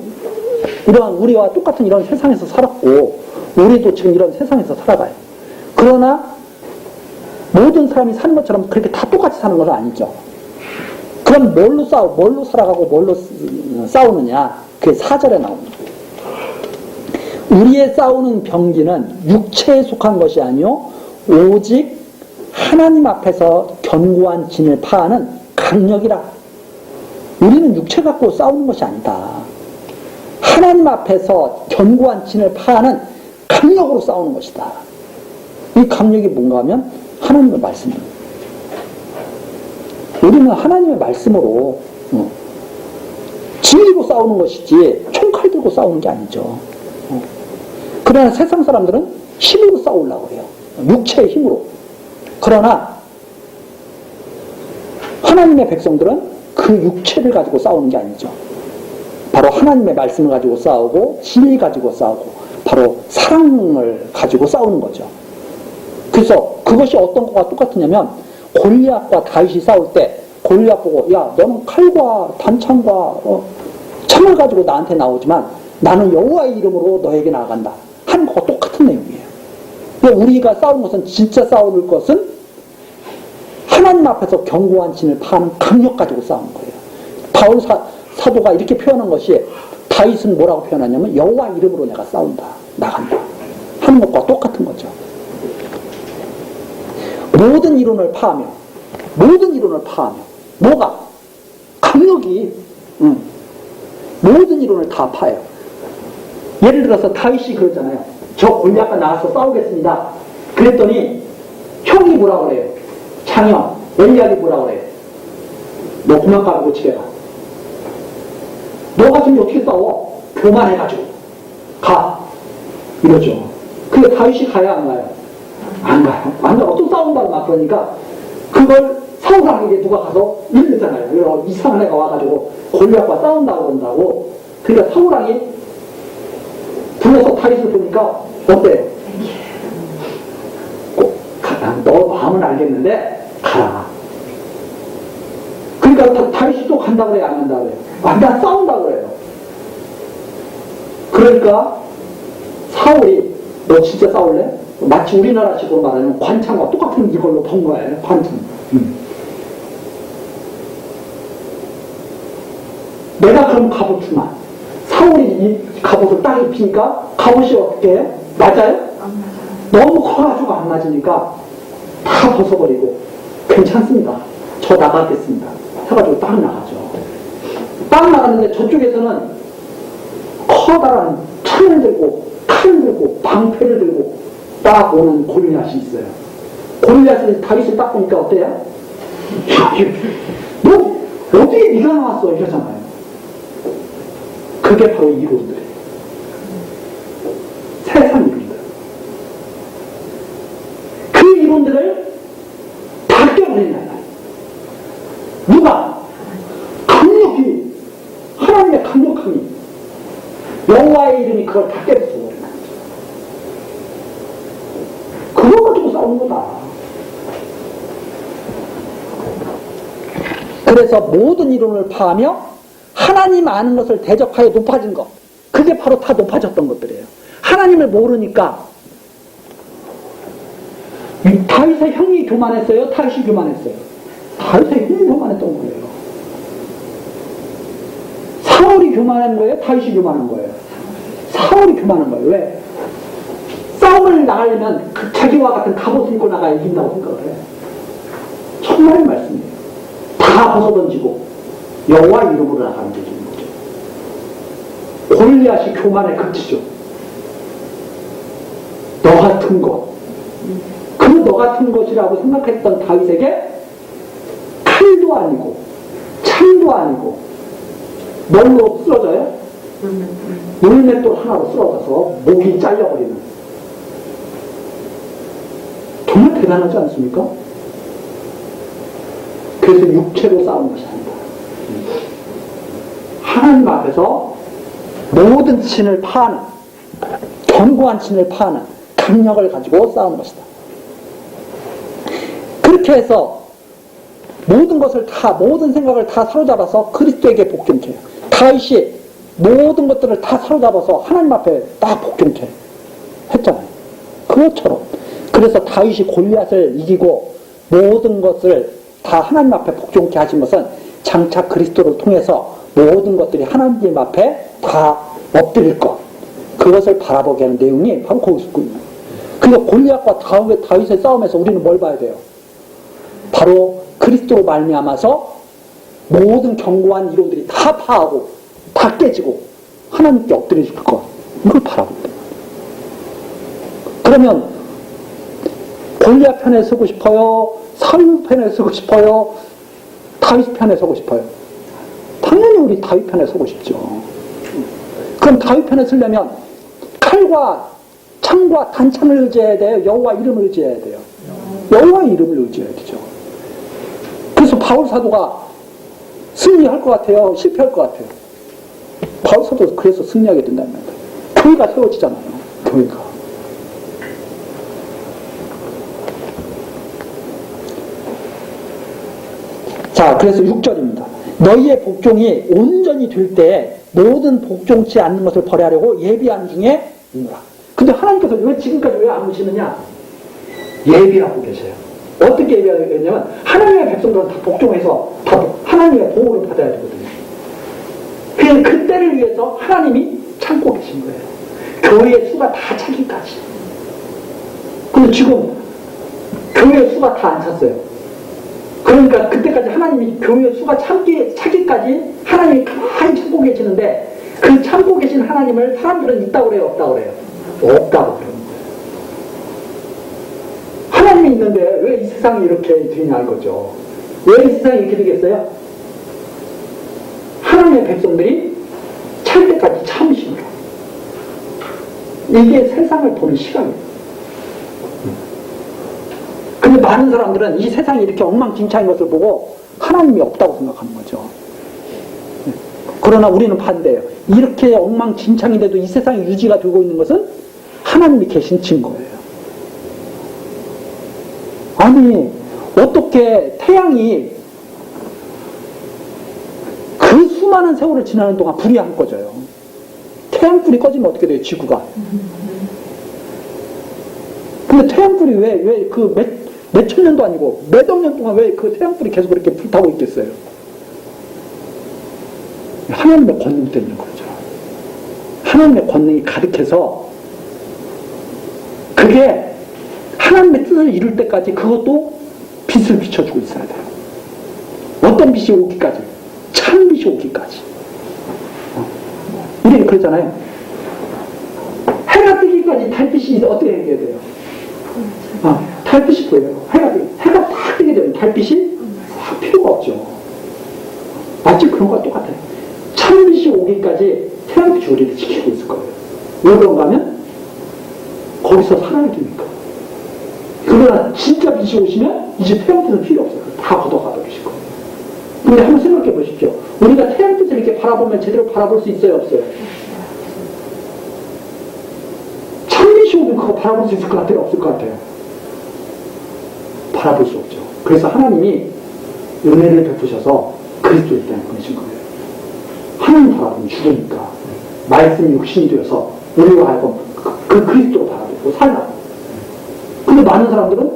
이런 우리와 똑같은 이런 세상에서 살았고 우리도 지금 이런 세상에서 살아가요. 그러나 모든 사람이 사는 것처럼 그렇게 다 똑같이 사는 건 아니죠. 그럼 뭘로 살아가고 뭘로 싸우느냐? 그게 4절에 나옵니다. 우리의 싸우는 병기는 육체에 속한 것이 아니요 오직 하나님 앞에서 견고한 진을 파하는 강력이라. 우리는 육체 갖고 싸우는 것이 아니다. 하나님 앞에서 견고한 진을 파하는 강력으로 싸우는 것이다. 이 강력이 뭔가 하면 하나님의 말씀입니다. 우리는 하나님의 말씀으로 진리로 싸우는 것이지 총칼 들고 싸우는 게 아니죠. 그러나 세상 사람들은 힘으로 싸우려고 해요. 육체의 힘으로. 그러나 하나님의 백성들은 그 육체를 가지고 싸우는 게 아니죠. 바로 하나님의 말씀을 가지고 싸우고 진리 가지고 싸우고 바로 사랑을 가지고 싸우는 거죠. 그래서 그것이 어떤 것과 똑같으냐면 골리앗과 다윗이 싸울 때 골리앗 보고 야 너는 칼과 단창과 창을 가지고 나한테 나오지만 나는 여호와의 이름으로 너에게 나아간다 하는 것과 똑같은 내용이에요. 우리가 싸우는 것은 진짜 싸울 것은 하나님 앞에서 견고한 진을 파는 강력 가지고 싸우는 거예요. 바울 사도가 이렇게 표현한 것이 다윗은 뭐라고 표현하냐면 여호와 이름으로 내가 싸운다 나간다 하는 것과 똑같은 거죠. 모든 이론을 파하며 뭐가? 강력이 모든 이론을 다 파요. 예를 들어서 다윗이 그러잖아요. 저 골리앗과 나와서 싸우겠습니다. 그랬더니 형이 뭐라 그래요? 장형 엘리압이 뭐라 그래요? 너 그만 가고 집에 가. 너가 지금 어떻게 싸워? 교만해가지고 가 이러죠. 근데 다윗이 가야 안 가요? 안 가요. 또 싸운다고 막 그러니까 그걸 사울왕에게 누가 가서 이러잖아요. 이상한 애가 와가지고 골리앗과 싸운다고 그런다고. 그러니까 사울왕이 불러서 다윗을 보니까 어때요? 너 마음은 알겠는데 가라. 그러니까 다윗이 또 간다고 그래요? 안 간다고 그래요? 난 싸운다고 그래요. 그러니까 사울이 너 진짜 싸울래? 마치 우리나라식으로 말하면 관창과 똑같은 이걸로 본 거예요. 관창. 내가 그럼 갑옷 주만 사울이 이 갑옷을 딱 입히니까 갑옷이 어떻게 해요? 맞아요? 너무 커가지고 안 맞으니까 다 벗어버리고 괜찮습니다. 저 나가겠습니다. 해가지고 딱 나가죠. 딱 나갔는데 저쪽에서는 커다란 창을 들고 칼을 들고 방패를 들고 딱 오는 골리앗이 있어요. 골리앗이 다윗을 딱 보니까 어때요? 너 어디에 네가 나왔어? 이러잖아요. 그게 바로 이론들이에요. 세상 이론들. 그 이론들을 다 깨버리냐. 누가? 강력히, 하나님의 강력함이, 여호와의 이름이 그걸 다 깨버려 버리는 거죠. 그거 가지고 싸우는 거다. 그래서 모든 이론을 파하며 하나님 아는 것을 대적하여 높아진 것, 그게 바로 다 높아졌던 것들이에요. 하나님을 모르니까 다윗의 형이 교만했어요? 다윗이 교만했어요? 다윗의 형이 교만했던 거예요. 사울이 교만한 거예요? 다윗이 교만한 거예요? 사울이 교만한 거예요. 왜? 싸움을 나가려면 자기와 같은 갑옷을 입고 나가야 이긴다고 생각을 해요. 정말 말씀이에요. 다 벗어던지고 여호와 이름으로 나가는 게 되는 거죠. 골리앗이 교만의 극치죠. 너 같은 것. 그 너 같은 것이라고 생각했던 다윗에게 칼도 아니고 창도 아니고 뭘로 쓰러져요? 물맷돌 하나로 쓰러져서 목이 잘려버리는. 정말 대단하지 않습니까? 그래서 육체로 싸우는 것이 아니다. 하나님 앞에서 모든 신을 파는, 견고한 신을 파는 강력을 가지고 싸우는 것이다. 그렇게 해서 모든 것을 다, 모든 생각을 다 사로잡아서 그리스도에게 복종해요. 다윗이 모든 것들을 다 사로잡아서 하나님 앞에 딱 복종해 했잖아요. 그것처럼. 그래서 다윗이 골리앗을 이기고 모든 것을 다 하나님 앞에 복종케 하신 것은 장차 그리스도를 통해서 모든 것들이 하나님 앞에 다 엎드릴 것, 그것을 바라보게 하는 내용이 바로 거기서 있군요. 그러니까 골리앗과 다윗의 싸움에서 우리는 뭘 봐야 돼요? 바로 그리스도로 말미암아서 모든 견고한 이론들이 다 파하고 다 깨지고 하나님께 엎드려질 것, 이걸 바라봅니다. 그러면 골리앗 편에 서고 싶어요? 사울 편에 서고 싶어요? 다윗 편에 서고 싶어요? 당연히 우리 다윗 편에 서고 싶죠. 그럼 다윗 편에 서려면 칼과 창과 단창을 의지해야 돼요? 여호와 이름을 의지해야 돼요? 여호와 이름을 의지해야 되죠. 그래서 바울 사도가 승리할 것 같아요? 실패할 것 같아요? 바울 사도가 그래서 승리하게 된다는 거예요. 교회가 세워지잖아요. 교회가. 자, 그래서 6절입니다. 너희의 복종이 온전히 될 때에 모든 복종치 않는 것을 버리하려고 예비하는 중에 있노라. 근데 하나님께서 왜 지금까지 왜 안 오시느냐? 예비하고 계세요. 어떻게 예비하고 계냐면 하나님의 백성들은 다 복종해서 다 하나님의 보호를 받아야 되거든요. 그때를 위해서 하나님이 참고 계신 거예요. 교회의 수가 다 차기까지. 근데 지금 교회의 수가 다 안 찼어요. 그러니까 그때까지 하나님이 교회의 수가 차기까지 하나님이 가만히 참고 계시는데, 그 참고 계신 하나님을 사람들은 있다고 그래요? 없다고 그래요? 없다고 그래요. 하나님이 있는데 왜 이 세상이 이렇게 되냐 이거죠. 왜 이 세상이 이렇게 되겠어요? 하나님의 백성들이 찰 때까지 참으시니까. 이게 세상을 보는 시각이에요. 근데 많은 사람들은 이 세상이 이렇게 엉망진창인 것을 보고 하나님이 없다고 생각하는 거죠. 그러나 우리는 반대예요. 이렇게 엉망진창인데도 이 세상이 유지가 되고 있는 것은 하나님이 계신 증거예요. 아니, 어떻게 태양이 그 수많은 세월을 지나는 동안 불이 안 꺼져요. 태양불이 꺼지면 어떻게 돼요? 지구가. 그 근데 태양불이 왜 그 몇천 년도 아니고 몇억 년 동안 왜 그 태양불이 계속 그렇게 불타고 있겠어요? 하나님의 권능 때문에 그러죠. 하나님의 권능이 가득해서 그게 하나님의 뜻을 이룰 때까지 그것도 빛을 비춰주고 있어야 돼요. 어떤 빛이 오기까지? 참 빛이 오기까지. 우리 그러잖아요. 해가 뜨기까지 달빛이 어떻게 해야 돼요? 달빛이 보여요. 해가 딱 뜨게 되면 달빛이 확 필요가 없죠. 마치 그런 거와 똑같아요. 참빛이 오기까지 태양빛이 우리를 지키고 있을 거예요. 왜 그런가 하면 거기서 살아야 되니까. 그러나 진짜 빛이 오시면 이제 태양빛은 필요 없어요. 다 걷어가버리실 거예요. 근데 한번 생각해 보십시오. 우리가 태양빛을 이렇게 바라보면 제대로 바라볼 수 있어요, 없어요? 참빛이 오면 그거 바라볼 수 있을 것 같아요, 없을 것 같아요? 바라볼 수 없죠. 그래서 하나님이 은혜를 베푸셔서 그리스도의 땅에 보내신 거예요. 하나님 바라보면 죽으니까 말씀이 육신이 되어서 우리와 하여금 그 그리스도로 바라보고 살라고. 근데 많은 사람들은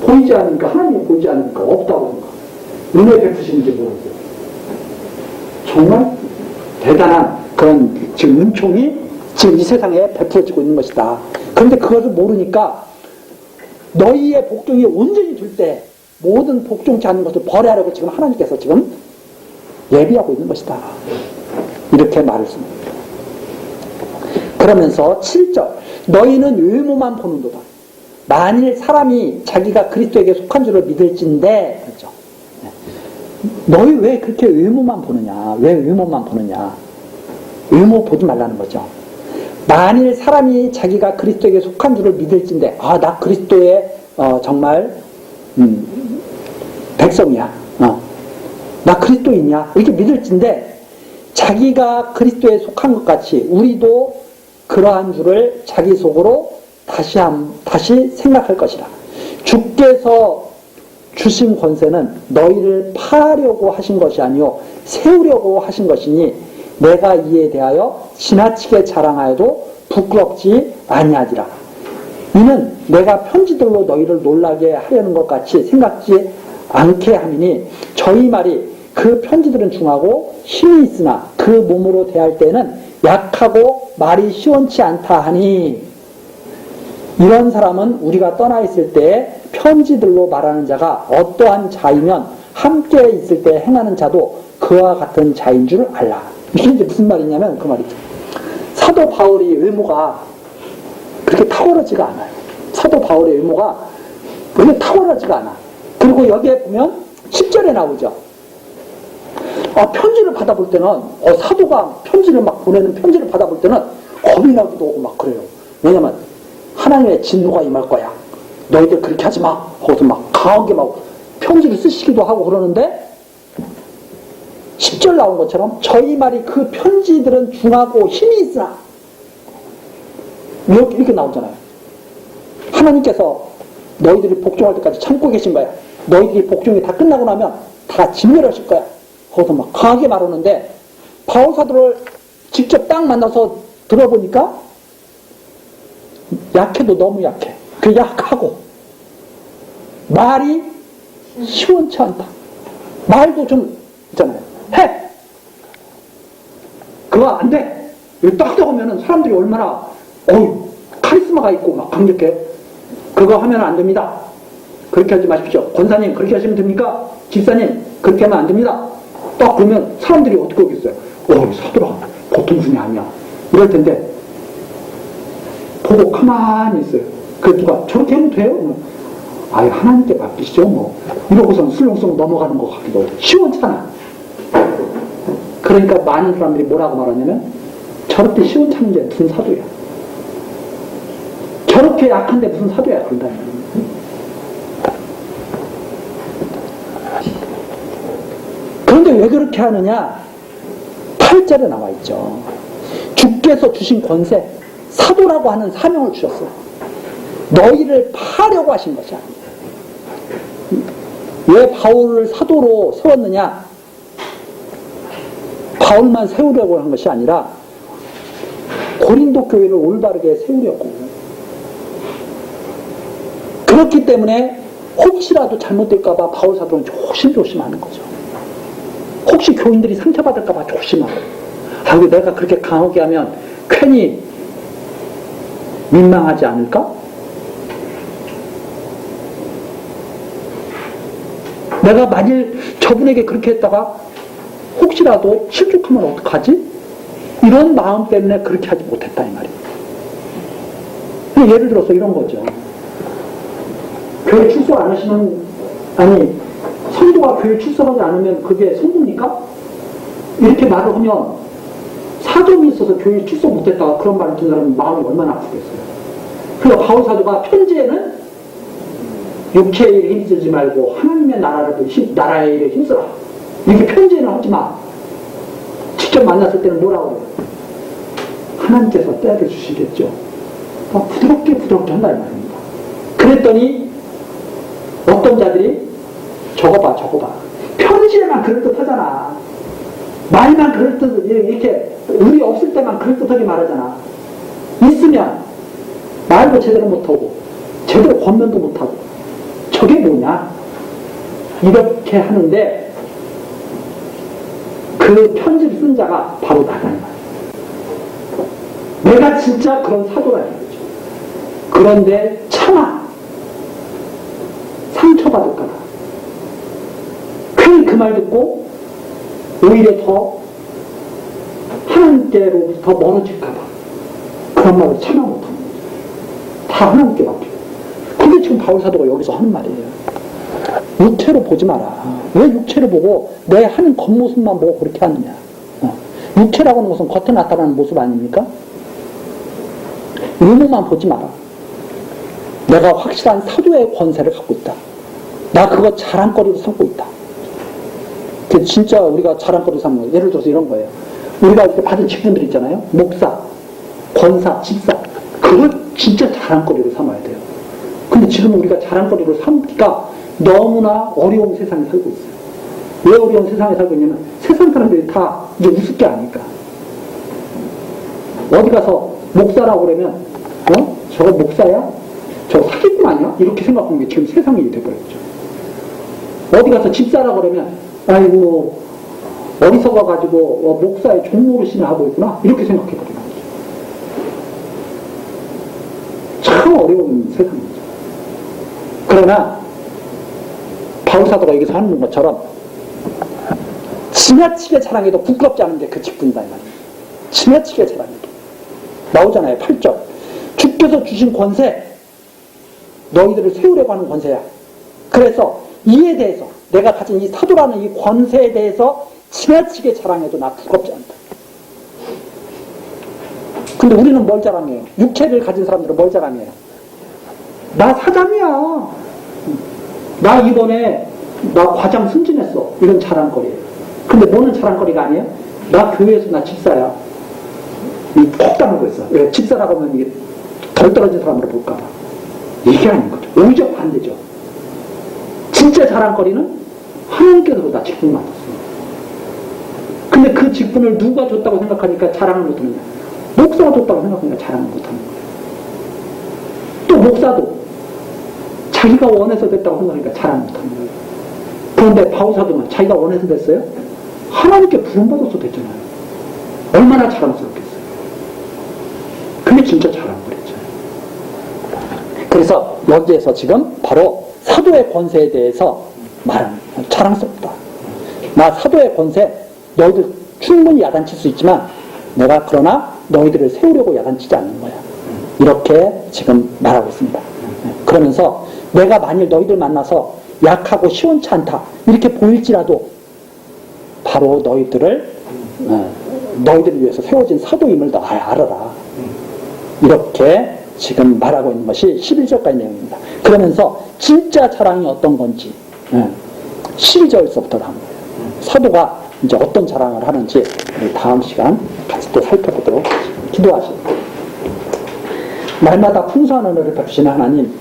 보이지 않으니까, 하나님이 보이지 않으니까 없다고 생각. 은혜 베푸시는지 모르고. 정말 대단한 그런 지금 은총이 지금 이 세상에 베풀어지고 있는 것이다. 그런데 그것을 모르니까 너희의 복종이 온전히 될 때 모든 복종치 않는 것을 버려하려고 지금 하나님께서 지금 예비하고 있는 것이다. 이렇게 말을 씁니다. 그러면서 7절 너희는 외모만 보는도다. 만일 사람이 자기가 그리스도에게 속한 줄을 믿을진데, 그렇죠? 너희 왜 그렇게 외모만 보느냐? 왜 외모만 보느냐? 외모 보지 말라는 거죠. 만일 사람이 자기가 그리스도에게 속한 줄을 믿을진데, 나 그리스도의 정말 백성이야. 나 그리스도인이야. 이렇게 믿을진데 자기가 그리스도에 속한 것 같이 우리도 그러한 줄을 자기 속으로 다시 생각할 것이라. 주께서 주신 권세는 너희를 파하려고 하신 것이 아니요 세우려고 하신 것이니 내가 이에 대하여 지나치게 자랑하여도 부끄럽지 아니하리라. 이는 내가 편지들로 너희를 놀라게 하려는 것 같이 생각지 않게 함이니 저희 말이 그 편지들은 중하고 힘이 있으나 그 몸으로 대할 때는 약하고 말이 시원치 않다 하니 이런 사람은 우리가 떠나 있을 때 편지들로 말하는 자가 어떠한 자이면 함께 있을 때 행하는 자도 그와 같은 자인 줄 알라. 이게 이제 무슨 말이냐면 그 말이죠. 사도 바울의 외모가 그렇게 탁월하지가 않아요. 사도 바울의 외모가 그렇게 탁월하지가 않아. 그리고 여기에 보면 10절에 나오죠. 편지를 받아볼 때는 사도가 편지를 막 보내는 편지를 받아볼 때는 겁이 나기도 하고 막 그래요. 왜냐면 하나님의 진노가 임할 거야. 너희들 그렇게 하지 마. 하고서 막 강하게 막 편지를 쓰시기도 하고 그러는데 10절 나온 것처럼 저희 말이 그 편지들은 중하고 힘이 있으나 이렇게 나오잖아요. 하나님께서 너희들이 복종할 때까지 참고 계신 거야. 너희들이 복종이 다 끝나고 나면 다 진멸하실 거야. 거기서 막 강하게 말하는데 바울 사도를 직접 딱 만나서 들어보니까 약해도 너무 약해. 그 약하고 말이 시원치 않다. 말도 좀 있잖아요. 해! 그거 안 돼! 여기 딱 적으면 사람들이 얼마나 카리스마가 있고 막 강력해. 그거 하면 안 됩니다. 그렇게 하지 마십시오. 권사님 그렇게 하시면 됩니까? 집사님 그렇게 하면 안 됩니다. 딱 그러면 사람들이 어떻게 하겠어요? 사도라 보통 분이 아니야. 이럴 텐데 보고 가만히 있어요. 그 누가 저렇게 하면 돼요? 하나님께 맡기시죠 뭐. 이러고선 술렁술렁 넘어가는 것 같기도 하고 시원찮아. 그러니까 많은 사람들이 뭐라고 말하냐면 저렇게 시원찮은 게 무슨 사도야. 저렇게 약한데 무슨 사도야 그런다. 그런데 왜 그렇게 하느냐? 8절에 나와 있죠. 주께서 주신 권세, 사도라고 하는 사명을 주셨어요. 너희를 파하려고 하신 것이 아니에요. 왜 바울을 사도로 세웠느냐? 바울만 세우려고 한 것이 아니라 고린도 교회를 올바르게 세우려고. 그렇기 때문에 혹시라도 잘못될까봐 바울사도는 조심조심하는 거죠. 혹시 교인들이 상처받을까봐 조심하고, 아이고 내가 그렇게 강하게 하면 괜히 민망하지 않을까? 내가 만일 저분에게 그렇게 했다가 혹시라도 실족하면 어떡하지? 이런 마음 때문에 그렇게 하지 못했다 이 말이에요. 예를 들어서 이런 거죠. 교회 출석 안 하시면, 아니 성도가 교회 출석하지 않으면 그게 성도입니까? 이렇게 말을 하면 사정이 있어서 교회 출석 못했다가 그런 말을 듣는 사람은 마음이 얼마나 아프겠어요. 그래서 바울사도가 편지에는 육체의 일에 힘쓰지 말고 하나님의 나라의 일에 힘쓰라. 이렇게 편지에는 하지 마. 직접 만났을 때는 뭐라고 해요? 하나님께서 때를 주시겠죠. 부드럽게 한다 이 말입니다. 그랬더니 어떤 자들이 저거 봐. 편지에만 그럴듯하잖아. 말만 그럴듯, 이렇게 우리 없을 때만 그럴듯하게 말하잖아. 있으면 말도 제대로 못하고 제대로 권면도 못하고 저게 뭐냐? 이렇게 하는데 그 편지를 쓴 자가 바로 나라는 말이야. 내가 진짜 그런 사도라는 거죠. 그런데 참아. 상처받을까봐. 괜히 그 말 듣고 오히려 더 하나님께로부터 멀어질까봐 그런 말을 참아 못하는 거죠. 다 하나님께 맡겨. 근데 지금 바울사도가 여기서 하는 말이에요. 육체로 보지 마라. 왜 육체로 보고 내 하는 겉모습만 보고 그렇게 하느냐. 육체라고 하는 것은 겉에 나타나는 모습 아닙니까? 외모만 보지 마라. 내가 확실한 사도의 권세를 갖고 있다. 나 그거 자랑거리로 삼고 있다. 진짜 우리가 자랑거리로 삼는 거예요. 예를 들어서 이런 거예요. 우리가 이렇게 받은 직분들 있잖아요. 목사, 권사, 집사. 그걸 진짜 자랑거리로 삼아야 돼요. 근데 지금 우리가 자랑거리로 삼기가 너무나 어려운 세상에 살고 있어요. 왜 어려운 세상에 살고 있냐면 세상 사람들이 다 이제 우습게 아니까. 어디 가서 목사라고 그러면 저거 목사야? 저거 사기꾼 아니야? 이렇게 생각하는 게 지금 세상이 돼버렸죠. 어디 가서 집사라고 그러면 아이고 어리석어가지고 목사의 종노릇이나 하고 있구나 이렇게 생각해버리는 거죠. 참 어려운 세상이죠. 그러나 바울사도가 여기서 하는 것처럼 지나치게 자랑해도 부끄럽지 않은 게 그 직분이다 이 말이에요. 지나치게 자랑해도 나오잖아요. 8절 주께서 주신 권세 너희들을 세우려고 하는 권세야. 그래서 이에 대해서 내가 가진 이 사도라는 이 권세에 대해서 지나치게 자랑해도 나 부끄럽지 않다. 근데 우리는 뭘 자랑해요? 육체를 가진 사람들은 뭘 자랑해요? 나 사장이야. 나 이번에 나 과장 승진했어. 이런 자랑거리예요. 근데 뭐는 자랑거리가 아니에요? 나 교회에서 나 집사야. 꼭 담고 있어. 왜? 집사라고 하면 이게 덜 떨어진 사람으로 볼까봐. 이게 아닌 거죠. 오히려 반대죠. 진짜 자랑거리는 하나님께서 나 직분을 맡았어요. 근데 그 직분을 누가 줬다고 생각하니까 자랑을 못하느냐? 목사가 줬다고 생각하니까 자랑을 못하는 거예요. 또 목사도 자기가 원해서 됐다고 생각하니까 자랑 못하는 거예요. 그런데 바울사도는 자기가 원해서 됐어요? 하나님께 부름받아서 됐잖아요. 얼마나 자랑스럽겠어요. 그게 진짜 자랑거리죠. 그래서 여기에서 지금 바로 사도의 권세에 대해서 말하는 거예요. 자랑스럽다. 나 사도의 권세 너희들 충분히 야단칠 수 있지만 내가 그러나 너희들을 세우려고 야단치지 않는 거야. 이렇게 지금 말하고 있습니다. 그러면서 내가 만일 너희들 만나서 약하고 시원치 않다 이렇게 보일지라도 바로 너희들을 위해서 세워진 사도임을 너 알아라. 이렇게 지금 말하고 있는 것이 11절까지 내용입니다. 그러면서 진짜 자랑이 어떤 건지 12절서부터 나온 거예요. 사도가 이제 어떤 자랑을 하는지 다음 시간 같이 또 살펴보도록 기도하시고, 날마다 풍성한 은혜를 베푸시는 하나님,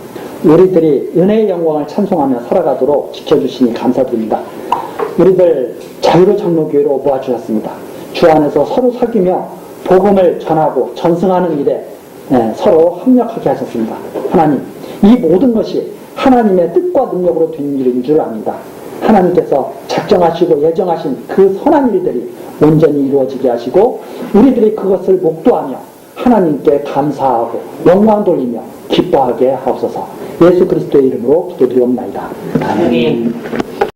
우리들이 은혜의 영광을 찬송하며 살아가도록 지켜주시니 감사드립니다. 우리들 자유로 장로교회로 모아주셨습니다. 주 안에서 서로 사귀며 복음을 전하고 전승하는 일에 서로 협력하게 하셨습니다. 하나님, 이 모든 것이 하나님의 뜻과 능력으로 된 일인 줄 압니다. 하나님께서 작정하시고 예정하신 그 선한 일들이 온전히 이루어지게 하시고 우리들이 그것을 목도하며 하나님께 감사하고 영광 돌리며 기뻐하게 하옵소서. 예수 그리스도의 이름으로 기도드리옵나이다. 아멘.